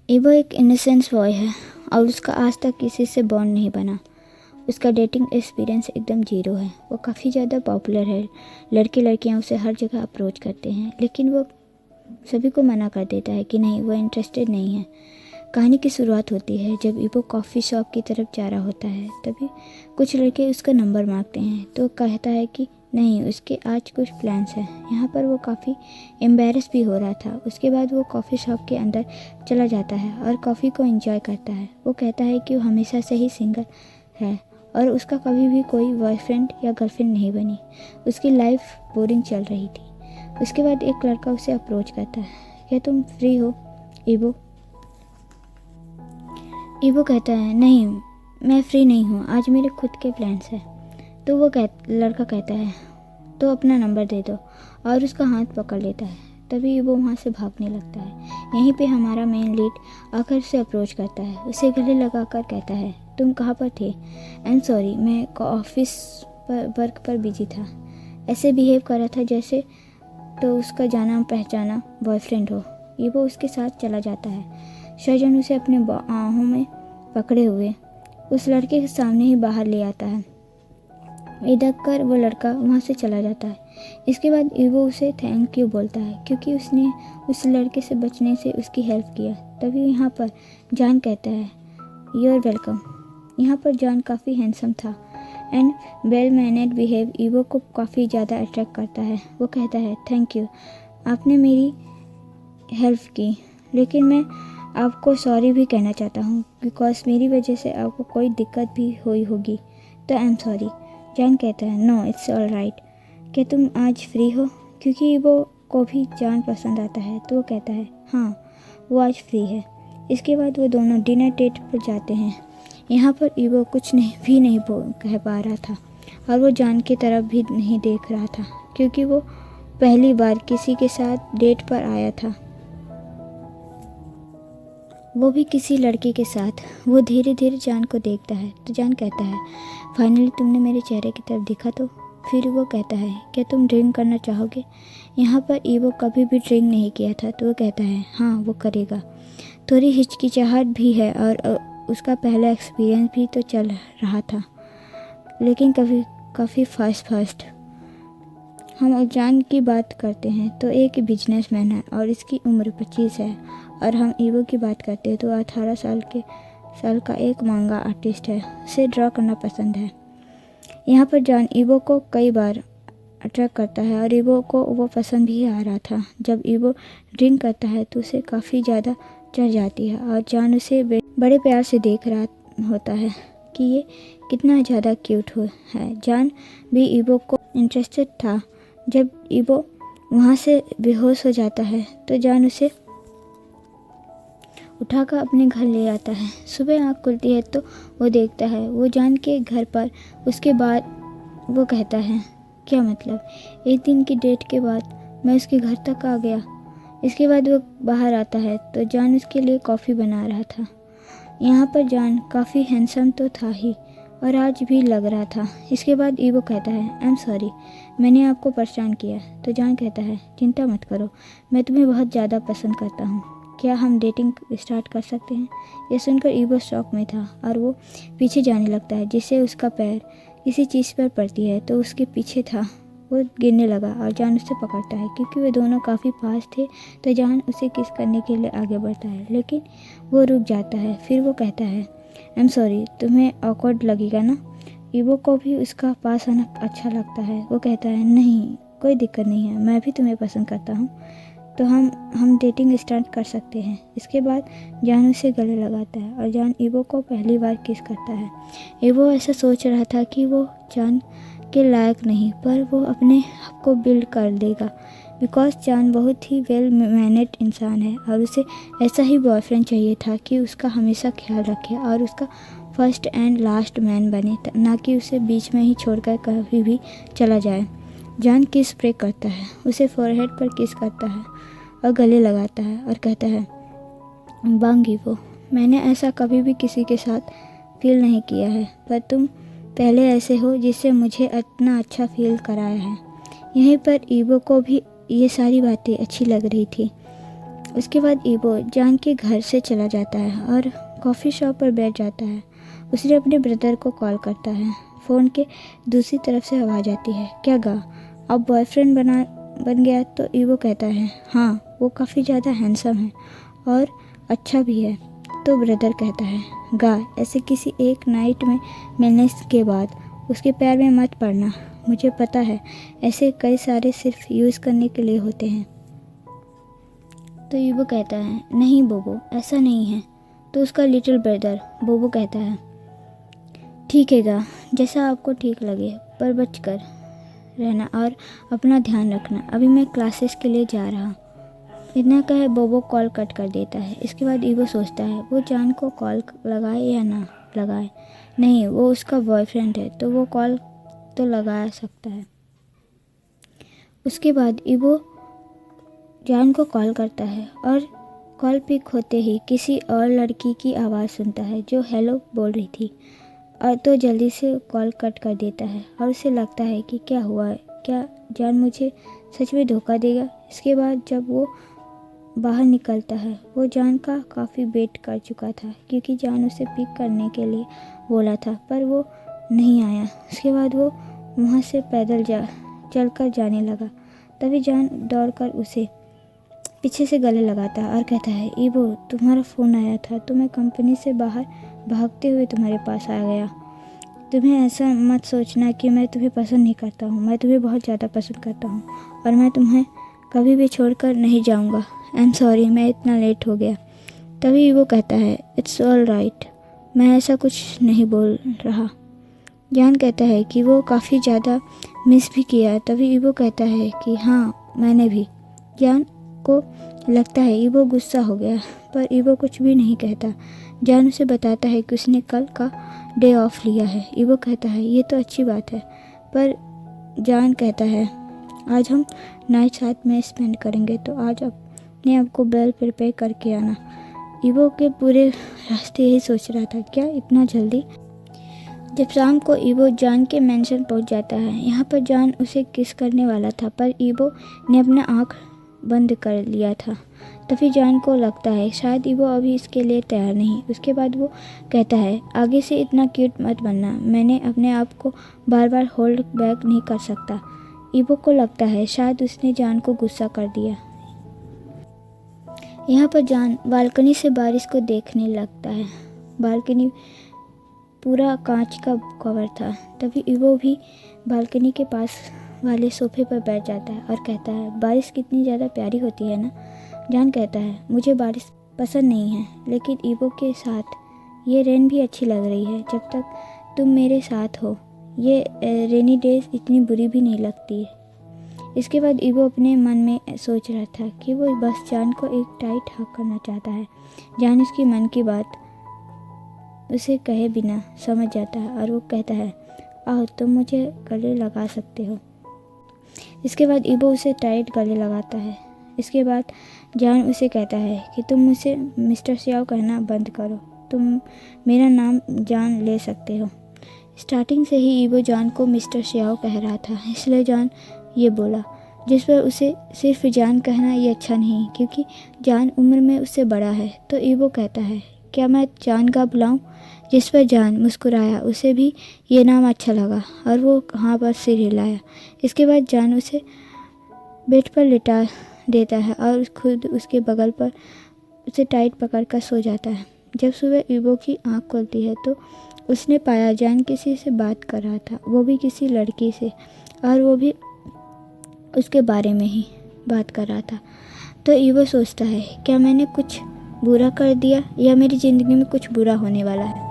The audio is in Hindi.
ईवो एक इनोसेंस बॉय है और उसका आज तक किसी से बॉन्ड नहीं बना। उसका डेटिंग एक्सपीरियंस एकदम जीरो है। वो काफ़ी ज़्यादा पॉपुलर है, लड़के लड़कियां उसे हर जगह अप्रोच करते हैं, लेकिन वो सभी को मना कर देता है कि नहीं, वो इंटरेस्टेड नहीं है। कहानी की शुरुआत होती है जब ईवो कॉफ़ी शॉप की तरफ जा रहा होता है। तभी कुछ लड़के उसका नंबर मांगते हैं तो कहता है कि नहीं, उसके आज कुछ प्लान्स हैं। यहाँ पर वो काफ़ी एम्बेरस भी हो रहा था। उसके बाद वो कॉफ़ी शॉप के अंदर चला जाता है और कॉफ़ी को एंजॉय करता है। वो कहता है कि वो हमेशा से ही सिंगल है और उसका कभी भी कोई बॉयफ्रेंड या गर्लफ्रेंड नहीं बनी। उसकी लाइफ बोरिंग चल रही थी। उसके बाद एक लड़का उसे अप्रोच करता है, क्या तुम फ्री हो ईवो? ईवो कहता है नहीं, मैं फ्री नहीं हूँ, आज मेरे खुद के प्लान्स हैं। तो लड़का कहता है तो अपना नंबर दे दो और उसका हाथ पकड़ लेता है। तभी ईवो वहाँ से भागने लगता है। यहीं पे हमारा मेन लीड आकर उसे अप्रोच करता है। उसे गले लगाकर कहता है तुम कहाँ पर थे? आई एम सॉरी, मैं ऑफिस पर वर्क पर बिजी था। ऐसे बिहेव कर रहा था जैसे तो उसका जाना पहचाना बॉयफ्रेंड हो। ईवो उसके साथ चला जाता है। सर्जन उसे अपने बाहों में पकड़े हुए उस लड़के के सामने ही बाहर ले आता है। ये देखकर वो लड़का वहाँ से चला जाता है। इसके बाद ईवो उसे थैंक यू बोलता है क्योंकि उसने उस लड़के से बचने से उसकी हेल्प किया। तभी यहाँ पर जॉन कहता है यू आर वेलकम। यहाँ पर जॉन काफ़ी हैंडसम था एंड वेल मैनेड बिहेव ईवो को काफ़ी ज़्यादा अट्रैक्ट करता है। वो कहता है थैंक यू, आपने मेरी हेल्प की, लेकिन मैं आपको सॉरी भी कहना चाहता हूँ बिकॉज मेरी वजह से आपको कोई दिक्कत भी हुई होगी, तो आई एम सॉरी। जॉन कहता है नो, इट्स ऑल राइट। क्या तुम आज फ्री हो? क्योंकि ईवो को भी जॉन पसंद आता है तो वो कहता है हाँ, वो आज फ्री है। इसके बाद वो दोनों डिनर डेट पर जाते हैं। यहाँ पर ईवो कुछ नहीं कह पा रहा था और वो जॉन की तरफ भी नहीं देख रहा था क्योंकि वो पहली बार किसी के साथ डेट पर आया था, वो भी किसी लड़के के साथ। वो धीरे धीरे जॉन को देखता है तो जॉन कहता है फाइनली तुमने मेरे चेहरे की तरफ देखा तो? फिर वो कहता है क्या तुम ड्रिंक करना चाहोगे? यहाँ पर ईवो कभी भी ड्रिंक नहीं किया था तो वो कहता है हाँ, वो करेगा। थोड़ी हिचकिचाहट भी है और उसका पहला एक्सपीरियंस भी तो चल रहा था, लेकिन काफ़ी फास्ट। हम जॉन की बात करते हैं तो एक बिजनेसमैन है और इसकी उम्र 25 है। और हम ईवो की बात करते हैं तो 18 साल का एक मांगा आर्टिस्ट है। उसे ड्रॉ करना पसंद है। यहाँ पर जॉन ईवो को कई बार अट्रैक्ट करता है और ईवो को वो पसंद भी आ रहा था। जब ईवो ड्रिंक करता है तो उसे काफ़ी ज़्यादा चढ़ जाती है और जॉन उसे बड़े प्यार से देख रहा होता है कि ये कितना ज़्यादा क्यूट है। जॉन भी ईवो को इंटरेस्टेड था। जब ईवो वहाँ से बेहोश हो जाता है तो जॉन उसे उठाकर अपने घर ले आता है। सुबह आँख खुलती है तो वो देखता है वो जॉन के घर पर। उसके बाद वो कहता है क्या मतलब, एक दिन की डेट के बाद मैं उसके घर तक आ गया। इसके बाद वो बाहर आता है तो जॉन उसके लिए कॉफ़ी बना रहा था। यहाँ पर जॉन काफ़ी हैंडसम तो था ही और आज भी लग रहा था। इसके बाद ईवो कहता है आई एम सॉरी, मैंने आपको परेशान किया। तो जॉन कहता है चिंता मत करो, मैं तुम्हें बहुत ज़्यादा पसंद करता हूँ, क्या हम डेटिंग स्टार्ट कर सकते हैं? यह सुनकर ईवो शॉक में था और वो पीछे जाने लगता है। जिससे उसका पैर किसी चीज़ पर पड़ती है तो उसके पीछे था। वो गिरने लगा और जॉन उसे पकड़ता है। क्योंकि वे दोनों काफ़ी पास थे तो जॉन उसे किस करने के लिए आगे बढ़ता है, लेकिन वो रुक जाता है। फिर वो कहता है आई एम सॉरी, तुम्हें ऑकवर्ड लगेगा ना? ईवो को भी उसका पास आना अच्छा लगता है। वो कहता है नहीं, कोई दिक्कत नहीं है, मैं भी तुम्हें पसंद करता हूँ, तो हम डेटिंग स्टार्ट कर सकते हैं। इसके बाद जॉन उसे गले लगाता है और जॉन ईवो को पहली बार किस करता है। ईवो ऐसा सोच रहा था कि वो जॉन के लायक नहीं, पर वो अपने आप को बिल्ड कर देगा बिकॉज जॉन बहुत ही वेल मैनेड इंसान है और उसे ऐसा ही बॉयफ्रेंड चाहिए था कि उसका हमेशा ख्याल रखे और उसका फर्स्ट एंड लास्ट मैन बने, ना कि उसे बीच में ही छोड़कर कभी भी चला जाए। जॉन किस प्रे करता है, उसे फोरहेड पर किस करता है और गले लगाता है और कहता है बांग ईवो, मैंने ऐसा कभी भी किसी के साथ फील नहीं किया है, पर तुम पहले ऐसे हो जिससे मुझे इतना अच्छा फील कराया है। यहीं पर ईवो को भी ये सारी बातें अच्छी लग रही थी उसके बाद ईवो जान के घर से चला जाता है और कॉफ़ी शॉप पर बैठ जाता है। उसने अपने ब्रदर को कॉल करता है। फ़ोन के दूसरी तरफ से आवाज़ आती है, क्या गा, अब बॉयफ्रेंड बन गया? तो ईवो कहता है, हाँ, वो काफ़ी ज़्यादा हैंडसम है और अच्छा भी है। तो ब्रदर कहता है, गा, ऐसे किसी एक नाइट में मिलने के बाद उसके पैर में मत पड़ना। मुझे पता है ऐसे कई सारे सिर्फ यूज़ करने के लिए होते हैं। तो ईवो कहता है, नहीं बोबो, ऐसा नहीं है। तो उसका लिटिल ब्रदर बोबो कहता है, ठीक है गा, जैसा आपको ठीक लगे, पर बच कर रहना और अपना ध्यान रखना। अभी मैं क्लासेस के लिए जा रहा हूँ। इतना कहे बोबो कॉल कट कर देता है। इसके बाद ईवो सोचता है वो जान को कॉल लगाए या ना लगाए। नहीं, वो उसका बॉयफ्रेंड है तो वो कॉल तो लगा सकता है। उसके बाद ईवो जान को कॉल करता है और कॉल पिक होते ही किसी और लड़की की आवाज़ सुनता है जो हेलो बोल रही थी, और तो जल्दी से कॉल कट कर देता है और उसे लगता है कि क्या हुआ है, क्या जान मुझे सच में धोखा देगा। इसके बाद जब वो बाहर निकलता है वो जान का काफ़ी वेट कर चुका था, क्योंकि जान उसे पिक करने के लिए बोला था पर वो नहीं आया। उसके बाद वो वहाँ से पैदल चलकर जाने लगा। तभी जान दौड़कर उसे पीछे से गले लगाता है और कहता है, ईवो, तुम्हारा फ़ोन आया था तो मैं कंपनी से बाहर भागते हुए तुम्हारे पास आ गया। तुम्हें ऐसा मत सोचना कि मैं तुम्हें पसंद नहीं करता हूँ। मैं तुम्हें बहुत ज़्यादा पसंद करता हूँ और मैं तुम्हें कभी भी छोड़कर नहीं जाऊँगा। आई एम सॉरी, मैं इतना लेट हो गया। तभी वो कहता है, इट्स ऑल राइट, मैं ऐसा कुछ नहीं बोल रहा। जान कहता है कि वो काफ़ी ज़्यादा मिस भी किया। तभी ईवो कहता है कि हाँ, मैंने भी। जान को लगता है ईवो गुस्सा हो गया, पर ईवो कुछ भी नहीं कहता। जान उसे बताता है कि उसने कल का डे ऑफ लिया है। ईवो कहता है, ये तो अच्छी बात है, पर जान कहता है, आज हम नाइट साथ में स्पेंड करेंगे तो आज अपने आप को वेल प्रिपेयर करके आना। ईवो के पूरे रास्ते यही सोच रहा था, क्या इतना जल्दी। जब शाम को ईवो जान के मेंशन पहुंच जाता है। यहाँ पर जान उसे किस करने वाला था, पर ईवो ने अपना आँख बंद कर लिया था। तभी जान को लगता है शायद ईवो अभी इसके लिए तैयार नहीं। उसके बाद वो कहता है, आगे से इतना क्यूट मत बनना, मैंने अपने आप को बार बार होल्ड बैक नहीं कर सकता। ईवो को लगता है शायद उसने जान को गुस्सा कर दिया। यहाँ पर जान बालकनी से बारिश को देखने लगता है। बालकनी पूरा कांच का कवर था। तभी ईवो भी बालकनी के पास वाले सोफे पर बैठ जाता है और कहता है, बारिश कितनी ज़्यादा प्यारी होती है ना। जान कहता है, मुझे बारिश पसंद नहीं है, लेकिन ईवो के साथ ये रेन भी अच्छी लग रही है। जब तक तुम मेरे साथ हो ये रेनी डेज इतनी बुरी भी नहीं लगती है। इसके बाद ईवो अपने मन में सोच रहा था कि वो बस जान को एक टाइट हक करना चाहता है। जान उसकी मन की बात उसे कहे बिना समझ जाता है और वो कहता है, आओ तुम मुझे गले लगा सकते हो। इसके बाद ईवो उसे टाइट गले लगाता है। इसके बाद जान उसे कहता है कि तुम मुझसे मिस्टर श्याओ कहना बंद करो, तुम मेरा नाम जान ले सकते हो। स्टार्टिंग से ही ईवो जान को मिस्टर श्याओ कह रहा था, इसलिए जान ये बोला, जिस पर उसे सिर्फ जान कहना ये अच्छा नहीं, क्योंकि जान उम्र में उससे बड़ा है। तो ईवो कहता है, क्या मैं जान का बुलाऊं? जिस पर जान मुस्कुराया, उसे भी ये नाम अच्छा लगा और वो हाँ पर सिर हिलाया। इसके बाद जान उसे बेड पर लिटा देता है और खुद उसके बगल पर उसे टाइट पकड़ कर सो जाता है। जब सुबह ईवो की आँख खुलती है तो उसने पाया जान किसी से बात कर रहा था, वो भी किसी लड़की से, और वो भी उसके बारे में ही बात कर रहा था। तो ईवो सोचता है, क्या मैंने कुछ बुरा कर दिया या मेरी ज़िंदगी में कुछ बुरा होने वाला है।